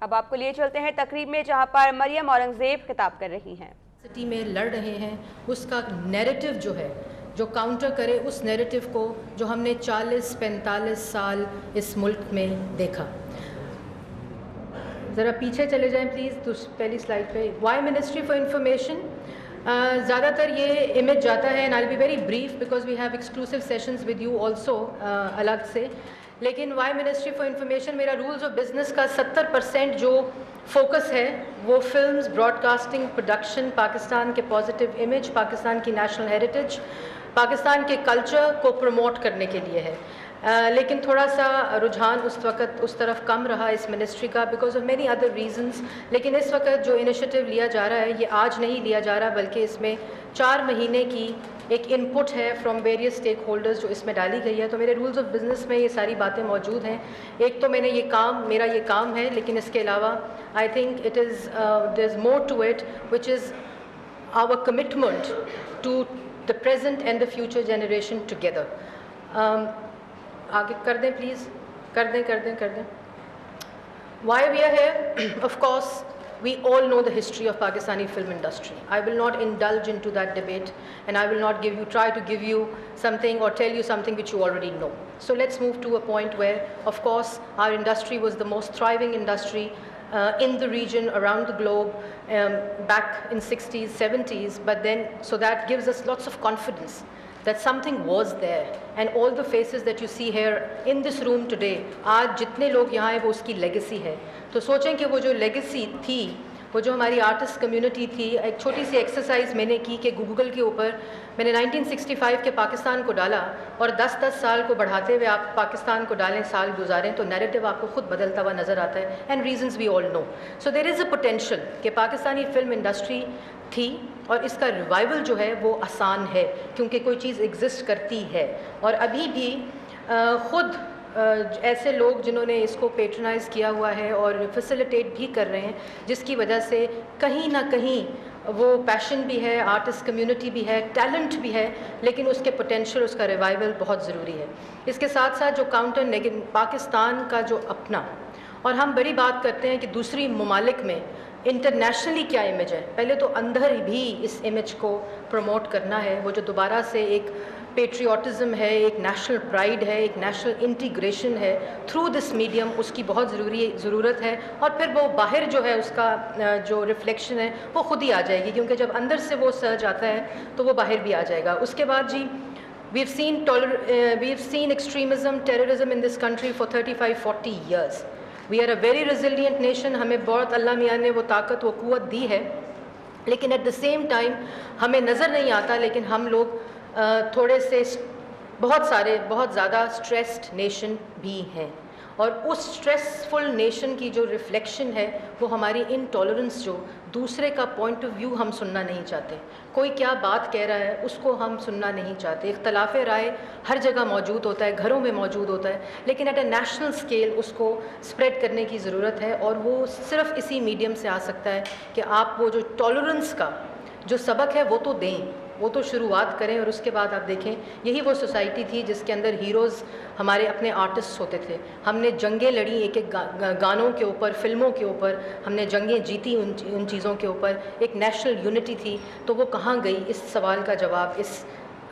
اب آپ کو لیے چلتے ہیں تقریب میں جہاں پر مریم اورنگزیب خطاب کر رہی ہیں. سٹی میں لڑ رہے ہیں اس کا نیریٹو جو ہے جو کاؤنٹر کرے اس نیریٹو کو جو ہم نے 40-45 سال اس ملک میں دیکھا. ذرا پیچھے چلے جائیں پلیز پہلی سلائڈ پہ. وائی منسٹری فار انفارمیشن, زیادہ تر یہ امیج جاتا ہے and I will be very brief because we have exclusive sessions with you also الگ سے. لیکن وائی منسٹری فار انفارمیشن, میرا رولز آف بزنس کا 70% جو فوکس ہے وہ films, broadcasting, production, Pakistan کے پازیٹیو امیج, پاکستان کی نیشنل ہیریٹیج, پاکستان کے کلچر کو پروموٹ کرنے کے لیے ہے. لیکن تھوڑا سا رجحان اس وقت اس طرف کم رہا اس منسٹری کا because of many other reasons. لیکن اس وقت جو انیشیٹو لیا جا رہا ہے یہ آج نہیں لیا جا رہا بلکہ اس میں 4 مہینے کی ایک ان پٹ ہے فرام ویریس اسٹیک ہولڈرز جو اس میں ڈالی گئی ہے. تو میرے رولز آف بزنس میں یہ ساری باتیں موجود ہیں. ایک تو میں نے میرا یہ کام ہے, لیکن اس کے علاوہ I think it is there is more to it which is our commitment to the present and the future generation together. آگے کر دیں پلیز, کر دیں. Why we are here, of course we all know the history of Pakistani film industry. I will not indulge into that debate and I will not try to give you something or tell you something which you already know. So let's move to a point where, of course, our industry was the most thriving industry in the region, around the globe, back in 60s, 70s, but then, so that gives us lots of confidence that something was there. And all the faces that you see here in this room today, آج جتنے لوگ یہاں ہیں وہ اس کی legacy ہے. تو سوچیں کہ وہ جو لیگیسی تھی, وہ جو ہماری آرٹسٹ کمیونٹی تھی, ایک چھوٹی سی ایکسرسائز میں نے کی کہ گوگل کے اوپر میں نے 1965 کے پاکستان کو ڈالا اور 10 سال کو بڑھاتے ہوئے آپ پاکستان کو ڈالیں, سال گزاریں تو نیریٹو آپ کو خود بدلتا ہوا نظر آتا ہے. And reasons we all know. So there is a potential کہ پاکستانی فلم انڈسٹری تھی اور اس کا ریوائول جو ہے وہ آسان ہے کیونکہ کوئی چیز ایگزسٹ کرتی ہے. اور ابھی بھی خود ایسے لوگ جنہوں نے اس کو پیٹرنائز کیا ہوا ہے اور فیسیلیٹیٹ بھی کر رہے ہیں, جس کی وجہ سے کہیں نہ کہیں وہ پیشن بھی ہے, آرٹسٹ کمیونٹی بھی ہے, ٹیلنٹ بھی ہے, لیکن اس کے پوٹینشیل, اس کا ریوائول بہت ضروری ہے. اس کے ساتھ ساتھ جو پاکستان کا جو اپنا, اور ہم بڑی بات کرتے ہیں کہ دوسری ممالک میں انٹرنیشنلی کیا امیج ہے, پہلے تو اندر بھی اس امیج کو پروموٹ کرنا ہے. وہ جو دوبارہ سے ایک پیٹریوٹزم ہے, ایک نیشنل پرائڈ ہے, ایک نیشنل انٹیگریشن ہے تھرو دس میڈیم, اس کی بہت ضرورت ہے. اور پھر وہ باہر جو ہے اس کا جو ریفلیکشن ہے وہ خود ہی آ جائے گی, کیونکہ جب اندر سے وہ سرج آتا ہے تو وہ باہر بھی آ جائے گا. اس کے بعد جی we've seen extremism, terrorism in this country for 35-40 years. We are a very resilient nation. ہمیں بہت اللہ میاں نے وہ طاقت, وہ قوت دی ہے, لیکن ایٹ دا سیم ٹائم ہمیں نظر نہیں آتا, لیکن ہم لوگ تھوڑے سے بہت زیادہ اسٹریسڈ نیشن بھی ہیں. اور اس اسٹریسفل نیشن کی جو ریفلیکشن ہے وہ ہماری انٹالرنس, جو دوسرے کا پوائنٹ آف ویو ہم سننا نہیں چاہتے. کوئی کیا بات کہہ رہا ہے اس کو ہم سننا نہیں چاہتے. اختلاف رائے ہر جگہ موجود ہوتا ہے, گھروں میں موجود ہوتا ہے, لیکن ایٹ اے نیشنل اسکیل اس کو اسپریڈ کرنے کی ضرورت ہے. اور وہ صرف اسی میڈیم سے آ سکتا ہے کہ آپ وہ جو ٹالرنس کا جو سبق ہے وہ تو دیں, وہ تو شروعات کریں. اور اس کے بعد آپ دیکھیں یہی وہ سوسائٹی تھی جس کے اندر ہیروز ہمارے اپنے آرٹسٹ ہوتے تھے. ہم نے جنگیں لڑی ایک ایک گانوں کے اوپر, فلموں کے اوپر, ہم نے جنگیں جیتی ان چیزوں کے اوپر. ایک نیشنل یونٹی تھی, تو وہ کہاں گئی؟ اس سوال کا جواب اس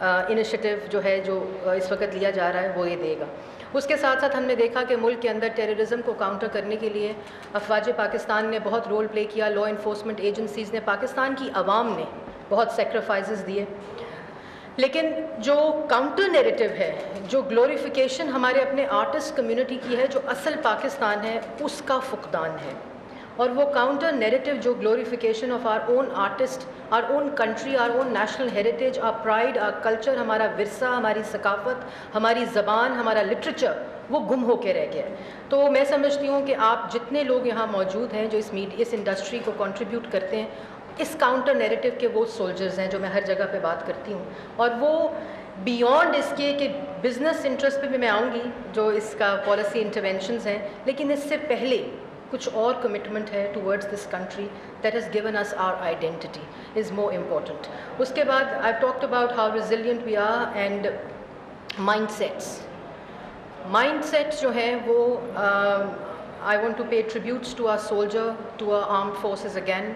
انیشیٹو جو ہے جو اس وقت لیا جا رہا ہے وہ یہ دے گا. اس کے ساتھ ساتھ ہم نے دیکھا کہ ملک کے اندر ٹیررزم کو کاؤنٹر کرنے کے لیے افواج پاکستان نے بہت رول پلے کیا, لا انفورسمنٹ ایجنسیز نے, پاکستان کی عوام نے بہت سیکریفائسز دیے. لیکن جو کاؤنٹر نیریٹو ہے, جو گلوریفیکیشن ہمارے اپنے آرٹسٹ کمیونٹی کی ہے, جو اصل پاکستان ہے, اس کا فقدان ہے. اور وہ کاؤنٹر نیریٹو جو glorification of our own artist, our own country, our own national heritage, our pride, our culture, ہمارا ورثہ, ہماری ثقافت, ہماری زبان, ہمارا لٹریچر, وہ گم ہو کے رہ گیا ہے. تو میں سمجھتی ہوں کہ آپ جتنے لوگ یہاں موجود ہیں جو اس انڈسٹری کو کنٹریبیوٹ کرتے ہیں, اس کاؤنٹر نیریٹو کے وہ سولجرز ہیں جو میں ہر جگہ پہ بات کرتی ہوں. اور وہ بیونڈ اس کے کہ بزنس انٹرسٹ پہ بھی میں آؤں گی جو اس کا پالیسی انٹرونشنز ہیں, لیکن اس سے پہلے کچھ اور کمٹمنٹ ہے towards this country that has given us our identity is more important. اس کے بعد I talked about how resilient we are and mind sets جو ہیں وہ I want to pay tributes to our soldier, to our armed forces again.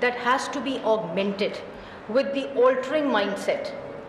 that has to be augmented with the altering mindset.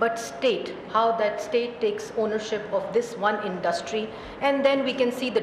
but state, how that state takes ownership of this one industry, and then we can see the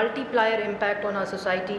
multiplier impact on our society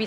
we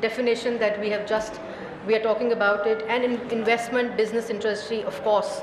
definition that we are talking about it. And investment, business industry, of course